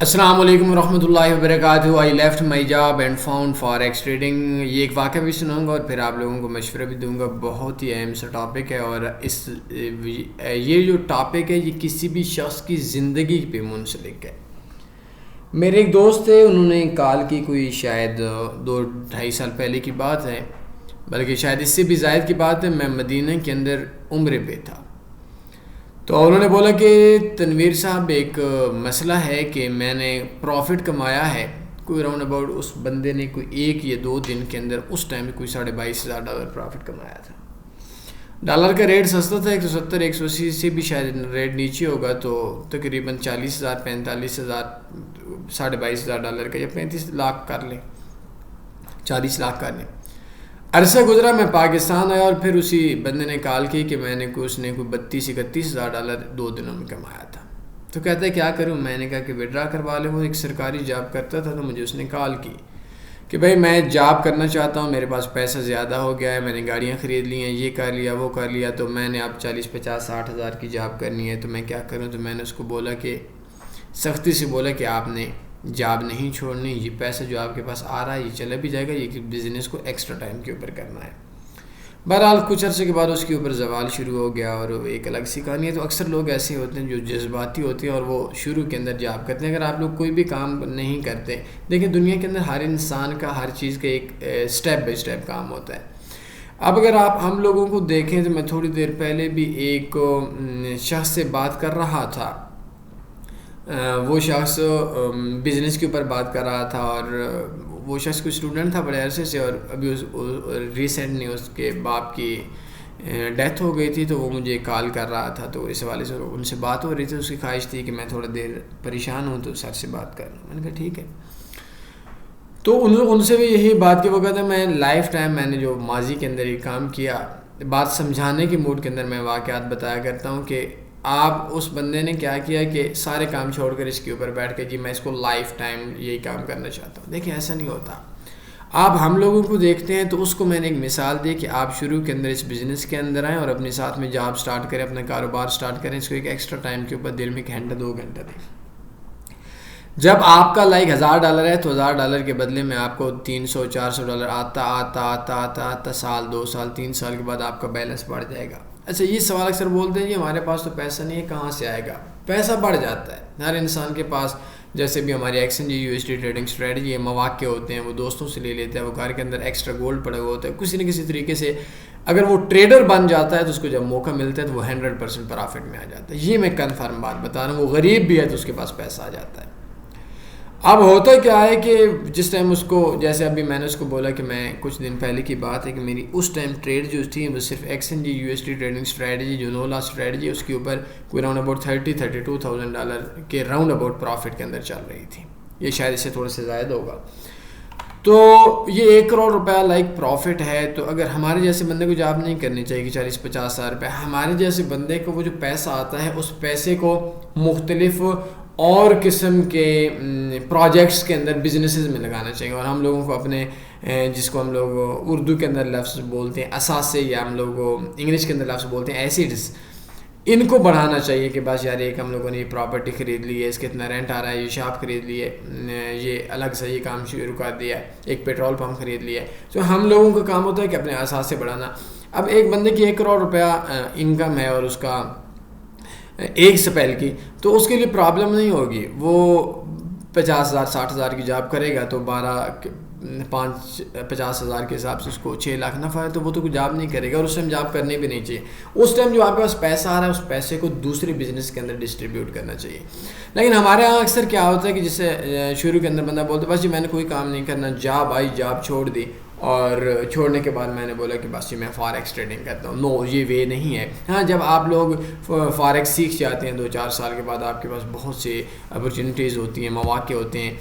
السلام علیکم ورحمۃ اللہ وبرکاتہ. I left my job and found forex trading. یہ ایک واقعہ بھی سناؤں گا اور پھر آپ لوگوں کو مشورہ بھی دوں گا. بہت ہی اہم سا ٹاپک ہے اور یہ جو ٹاپک ہے یہ کسی بھی شخص کی زندگی پہ منسلک ہے. میرے ایک دوست تھے, انہوں نے کال کی, کوئی شاید 2-2.5 سال پہلے کی بات ہے, بلکہ شاید اس سے بھی زائد کی بات ہے. میں مدینہ کے اندر عمرے پہ تھا تو انہوں نے بولا کہ تنویر صاحب ایک مسئلہ ہے کہ میں نے پروفٹ کمایا ہے کوئی راؤنڈ اباؤٹ, اس بندے نے کوئی 1 یا 2 دن کے اندر اس ٹائم کوئی $22,000 پروفٹ کمایا تھا. ڈالر کا ریٹ سستا تھا, 170-180 سے بھی شاید ریٹ نیچے ہوگا, تو تقریباً 40,000 45,000 $22,000 کا یا 35 لاکھ کر لیں, 40 لاکھ کر لیں. عرصہ گزرا, میں پاکستان آیا اور پھر اسی بندے نے کال کی کہ اس نے کوئی $32,000-31,000 2 دنوں میں کمایا تھا. تو کہتا ہے کیا کروں. میں نے کہا کہ وڈرا کروا لے. وہ ایک سرکاری جاب کرتا تھا, تو مجھے اس نے کال کی کہ بھائی میں جاب کرنا چاہتا ہوں, میرے پاس پیسہ زیادہ ہو گیا ہے, میں نے گاڑیاں خرید لی ہیں, یہ کر لیا وہ کر لیا, تو میں نے اب 40-50-60 ہزار کی جاب کرنی ہے, تو میں کیا کروں. تو میں نے اس کو بولا کہ سختی سے بولا کہ آپ نے جاب نہیں چھوڑنی, یہ پیسہ جو آپ کے پاس آ رہا ہے یہ چلا بھی جائے گا, یہ بزنس کو ایکسٹرا ٹائم کے اوپر کرنا ہے. بہرحال کچھ عرصے کے بعد اس کے اوپر زوال شروع ہو گیا اور ایک الگ سی کہانی ہے. تو اکثر لوگ ایسے ہوتے ہیں جو جذباتی ہوتے ہیں اور وہ شروع کے اندر جاب کرتے ہیں. اگر آپ لوگ کوئی بھی کام نہیں کرتے, دیکھیں دنیا کے اندر ہر انسان کا ہر چیز کا ایک سٹیپ بائی سٹیپ کام ہوتا ہے. اب اگر ہم لوگوں کو دیکھیں تو میں تھوڑی دیر پہلے بھی ایک شخص سے بات کر رہا تھا. وہ شخص بزنس کے اوپر بات کر رہا تھا اور وہ شخص کوئی اسٹوڈنٹ تھا بڑے عرصے سے, اور ابھی ریسنٹلی اس کے باپ کی ڈیتھ ہو گئی تھی, تو وہ مجھے کال کر رہا تھا. تو اس حوالے سے ان سے بات ہو رہی تھی. اس کی خواہش تھی کہ میں تھوڑا دیر پریشان ہوں تو سر سے بات کر لوں. میں نے کہا ٹھیک ہے. تو ان سے بھی یہی بات کی. وہ کہتے ہیں میں لائف ٹائم میں نے جو ماضی کے اندر یہ کام کیا, بات سمجھانے کے موڈ کے اندر میں واقعات بتایا کرتا ہوں کہ آپ اس بندے نے کیا کیا کہ سارے کام چھوڑ کر اس کے اوپر بیٹھ کے جی میں اس کو لائف ٹائم یہی کام کرنا چاہتا ہوں. دیکھیں ایسا نہیں ہوتا. آپ ہم لوگوں کو دیکھتے ہیں تو اس کو میں نے ایک مثال دی کہ آپ شروع کے اندر اس بزنس کے اندر آئیں اور اپنے ساتھ میں جاب سٹارٹ کریں, اپنا کاروبار سٹارٹ کریں, اس کو ایک ایکسٹرا ٹائم کے اوپر دن میں 1 گھنٹہ 2 گھنٹہ دیں. جب آپ کا لائک $1,000 ہے تو $1,000 کے بدلے میں آپ کو $300-400 آتا سال 2 سال 3 سال کے بعد آپ کا بیلنس بڑھ جائے گا. اچھا یہ سوال اکثر بولتے ہیں جی ہمارے پاس تو پیسہ نہیں ہے, کہاں سے آئے گا. پیسہ بڑھ جاتا ہے ہر انسان کے پاس. جیسے بھی ہماری ایکسچینج USD ٹریڈنگ اسٹریٹجی ہے, مواقع ہوتے ہیں, وہ دوستوں سے لے لیتے ہیں, وہ گھر کے اندر ایکسٹرا گولڈ پڑا ہوا ہوتا ہے, کسی نہ کسی طریقے سے اگر وہ ٹریڈر بن جاتا ہے تو اس کو جب موقع ملتا ہے تو وہ 100% پرافٹ میں آ جاتا ہے. یہ میں کنفرم بات بتا رہا ہوں. وہ غریب بھی ہے تو اس کے پاس پیسہ آ جاتا ہے. اب ہوتا کیا ہے کہ جس ٹائم اس کو, جیسے ابھی میں نے اس کو بولا کہ میں کچھ دن پہلے کی بات ہے کہ میری اس ٹائم ٹریڈ جو تھی وہ صرف ایکسچینج USD ٹریڈنگ اسٹریٹجی جو نولا اسٹریٹجی اس کے اوپر کوئی راؤنڈ اباؤٹ $32,000 کے راؤنڈ اباؤٹ پروفٹ کے اندر چل رہی تھی. یہ شاید اس سے تھوڑا سے زائد ہوگا. تو یہ $1 کروڑ لائک پروفٹ ہے. تو اگر ہمارے جیسے بندے کو جاب نہیں کرنی چاہیے کہ 40-50 ہزار روپے, ہمارے جیسے بندے کو وہ جو پیسہ آتا ہے اس پیسے کو مختلف اور قسم کے پروجیکٹس کے اندر بزنسز میں لگانا چاہیے. اور ہم لوگوں کو اپنے جس کو ہم لوگ اردو کے اندر لفظ بولتے ہیں اثاثے, یا ہم لوگ انگلش کے اندر لفظ بولتے ہیں ایسیڈس, ان کو بڑھانا چاہیے کہ بس یار ایک ہم لوگوں نے یہ پراپرٹی خرید لی ہے, اس کے اتنا رینٹ آ رہا ہے, یہ شاپ خرید لی ہے, یہ الگ سے یہ کام شروع کر دیا ہے, ایک پیٹرول پمپ خرید لیا ہے. تو ہم لوگوں کا کام ہوتا ہے کہ اپنے اثاثے بڑھانا. اب ایک بندے کی $1 کروڑ انکم ہے اور اس کا ایک سپیل کی, تو اس کے لیے پرابلم نہیں ہوگی. وہ 50,000-60,000 کی جاب کرے گا تو 50,000 کے حساب سے اس کو 6 لاکھ نفع ہے, تو وہ تو کوئی جاب نہیں کرے گا اور اس ٹائم جاب کرنی بھی نہیں چاہیے. اس ٹائم جو آپ کے پاس پیسہ آ رہا ہے اس پیسے کو دوسرے بزنس کے اندر ڈسٹریبیوٹ کرنا چاہیے. لیکن ہمارے یہاں اکثر کیا ہوتا ہے کہ جسے شروع کے اندر بندہ بولتا ہے بس جی میں نے کوئی کام نہیں کرنا, جاب آئی جاب چھوڑ دی, اور چھوڑنے کے بعد میں نے بولا کہ بس جی میں فاریکس ٹریڈنگ کرتا ہوں. نو, یہ وے نہیں ہے. ہاں جب آپ لوگ فاریکس سیکھ جاتے ہیں 2-4 سال کے بعد آپ کے پاس بہت سے اپرچونیٹیز ہوتی ہیں, مواقع ہوتے ہیں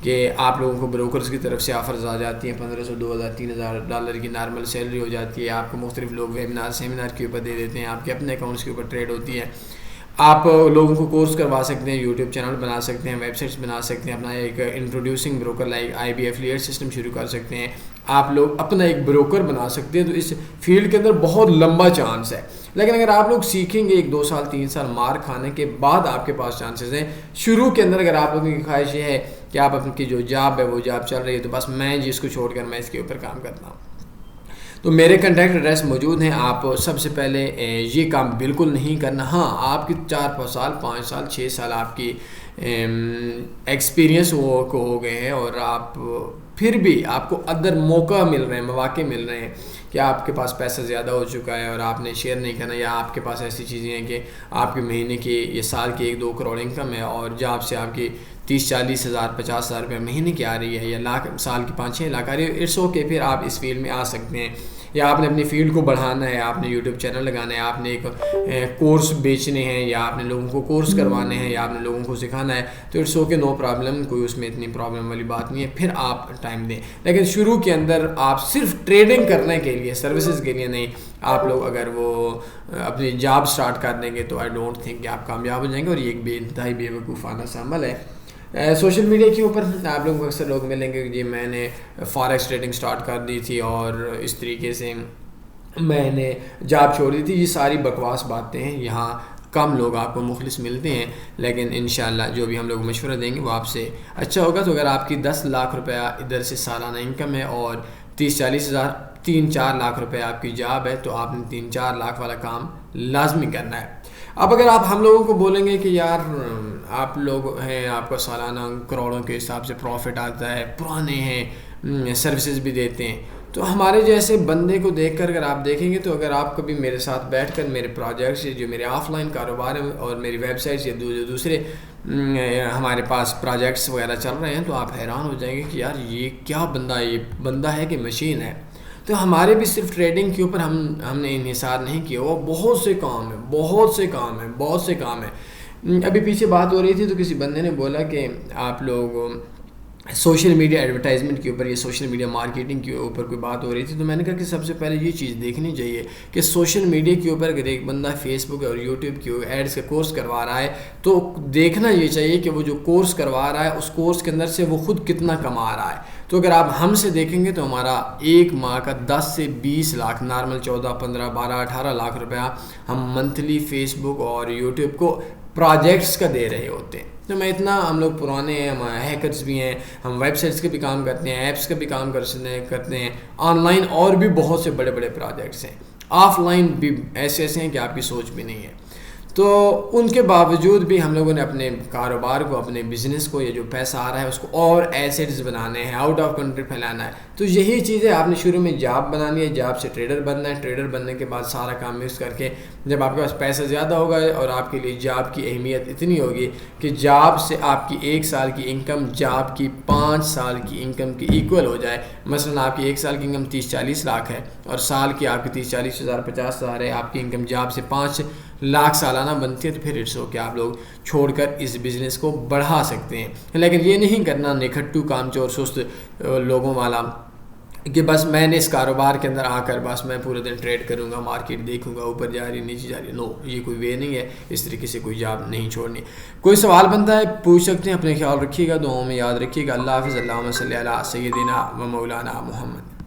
کہ آپ لوگوں کو بروکرز کی طرف سے آفرز آ جاتی ہیں, $1,500 $2,000 $3,000 کی نارمل سیلری ہو جاتی ہے. آپ کو مختلف لوگ ویبنار سیمینار کے اوپر دے دیتے ہیں, آپ کے اپنے اکاؤنٹس کے اوپر ٹریڈ ہوتی ہے. آپ لوگوں کو کورس کروا سکتے ہیں, یوٹیوب چینل بنا سکتے ہیں, ویب سائٹس بنا سکتے ہیں, اپنا ایک introducing broker like IB affiliate system شروع کر سکتے ہیں. آپ لوگ اپنا ایک بروکر بنا سکتے ہیں. تو اس فیلڈ کے اندر بہت لمبا چانس ہے. لیکن اگر آپ لوگ سیکھیں گے 1-2 سال 3 سال مار کھانے کے بعد آپ کے پاس چانسز ہیں. شروع کے اندر اگر آپ لوگوں کی خواہش یہ ہے کہ آپ اپنی جو جاب ہے وہ جاب چل رہی ہے تو بس میں جس کو چھوڑ کر میں اس کے اوپر کام کرتا ہوں, تو میرے کنٹیکٹ ایڈریس موجود ہیں. آپ سب سے پہلے یہ کام بالکل نہیں کرنا. ہاں آپ کی 4 سال 5 سال 6 سال آپ کی ایکسپیرینس ہو گئے ہیں اور آپ پھر بھی آپ کو ادر موقع مل رہے ہیں, مواقع مل رہے ہیں کہ آپ کے پاس پیسہ زیادہ ہو چکا ہے اور آپ نے شیئر نہیں کرنا, یا آپ کے پاس ایسی چیزیں ہیں کہ آپ کے مہینے کی یا سال کی 1-2 کروڑ انکم ہے اور جاب سے آپ کی 30-40 ہزار 50 ہزار روپے مہینے کی آ رہی ہے یا لاکھ سال کی 5-6 لاکھ آ رہی ہے. اٹس اوکے, پھر آپ اس فیلڈ میں آ سکتے ہیں. یا آپ نے اپنی فیلڈ کو بڑھانا ہے, آپ نے یوٹیوب چینل لگانا ہے, آپ نے ایک کورس بیچنے ہیں, یا آپ نے لوگوں کو کورس کروانے ہیں, یا آپ نے لوگوں کو سکھانا ہے, تو اٹس اوکے, نو پرابلم, کوئی اس میں اتنی پرابلم والی بات نہیں ہے. پھر آپ ٹائم دیں. لیکن شروع کے اندر آپ صرف ٹریڈنگ کرنے کے لیے, سروسز کے لیے نہیں, آپ لوگ اگر وہ اپنی جاب سٹارٹ کر دیں گے تو آئی ڈونٹ تھنک کہ آپ کامیاب ہو جائیں گے. اور یہ ایک انتہائی بے وقوفانہ سا عمل ہے. سوشل میڈیا کے اوپر آپ لوگوں کو اکثر لوگ ملیں گے کہ جی میں نے فاریکس ٹریڈنگ سٹارٹ کر دی تھی اور اس طریقے سے میں نے جاب چھوڑ دی تھی. یہ ساری بکواس باتیں ہیں. یہاں کم لوگ آپ کو مخلص ملتے ہیں, لیکن انشاءاللہ جو بھی ہم لوگ مشورہ دیں گے وہ آپ سے اچھا ہوگا. تو اگر آپ کی 10 لاکھ روپیہ ادھر سے سالانہ انکم ہے اور 30-40 ہزار 3-4 لاکھ روپے آپ کی جاب ہے, تو آپ نے 3-4 لاکھ والا کام لازمی کرنا ہے. اب اگر آپ ہم لوگوں کو بولیں گے کہ یار آپ لوگ ہیں, آپ کا سالانہ کروڑوں کے حساب سے پروفٹ آتا ہے, پرانے ہیں, سروسز بھی دیتے ہیں, تو ہمارے جیسے بندے کو دیکھ کر اگر آپ دیکھیں گے, تو اگر آپ کبھی میرے ساتھ بیٹھ کر میرے پروجیکٹس جو میرے آف لائن کاروبار ہیں اور میری ویب سائٹس یا دوسرے ہمارے پاس پروجیکٹس وغیرہ چل رہے ہیں, تو آپ حیران ہو جائیں گے کہ یار یہ کیا بندہ, یہ بندہ ہے کہ مشین ہے. تو ہمارے بھی صرف ٹریڈنگ کے اوپر ہم نے انحصار نہیں کیا ہوا, بہت سے کام ہیں. ابھی پیچھے بات ہو رہی تھی تو کسی بندے نے بولا کہ آپ لوگ سوشل میڈیا ایڈورٹائزمنٹ کے اوپر یا سوشل میڈیا مارکیٹنگ کے اوپر کوئی بات ہو رہی تھی. تو میں نے کہا کہ سب سے پہلے یہ چیز دیکھنی چاہیے کہ سوشل میڈیا کے اوپر اگر ایک بندہ فیس بک اور یوٹیوب کے ایڈس کا کورس کروا رہا ہے, تو دیکھنا یہ چاہیے کہ وہ جو کورس کروا رہا ہے اس کورس کے اندر سے وہ خود کتنا کما رہا ہے. تو اگر آپ ہم سے دیکھیں گے تو ہمارا ایک ماہ کا 10 سے 20 لاکھ نارمل 14 15 12 18 لاکھ روپیہ ہم منتھلی فیس بک اور یوٹیوب کو پروجیکٹس کا دے رہے ہوتے ہیں. تو میں اتنا, ہم لوگ پرانے ہیں, ہم ہیکرز بھی ہیں, ہم ویب سائٹس کا بھی کام کرتے ہیں, ایپس کا بھی کام کرتے ہیں, آن لائن اور بھی بہت سے بڑے بڑے پروجیکٹس ہیں, آف لائن بھی ایسے ہیں کہ آپ کی سوچ بھی نہیں ہے. تو ان کے باوجود بھی ہم لوگوں نے اپنے کاروبار کو, اپنے بزنس کو, یہ جو پیسہ آ رہا ہے اس کو اور ایسیٹس بنانے ہیں, آؤٹ آف کنٹری پھیلانا ہے. تو یہی چیزیں آپ نے شروع میں جاب بنانی ہے, جاب سے ٹریڈر بننا ہے, ٹریڈر بننے کے بعد سارا کام مکس کر کے جب آپ کے پاس پیسہ زیادہ ہوگا اور آپ کے لیے جاب کی اہمیت اتنی ہوگی کہ جاب سے آپ کی 1 سال کی انکم جاب کی 5 سال کی انکم کی ایکول ہو جائے. مثلا آپ کی 1 سال کی انکم 30-40 لاکھ ہے اور سال کی آپ کی 30-40 ہزار 50 ہزار ہے, آپ کی انکم جاب سے 5 لاکھ سالانہ بنتی ہے, تو پھر اٹس اوکے, آپ لوگ چھوڑ کر اس بزنس کو بڑھا سکتے ہیں. لیکن یہ نہیں کرنا نکھٹو کام چور سست لوگوں والا کہ بس میں نے اس کاروبار کے اندر آ کر بس میں پورے دن ٹریڈ کروں گا, مارکیٹ دیکھوں گا, اوپر جا رہی نیچے جا رہی. نو, یہ کوئی وے نہیں ہے. اس طریقے سے کوئی جاب نہیں چھوڑنی. کوئی سوال بنتا ہے پوچھ سکتے ہیں. اپنے خیال رکھیے گا, دعاؤں میں یاد رکھیے گا. اللہ حافظ. اللہم صلی علی سیدنا و مولانا محمد.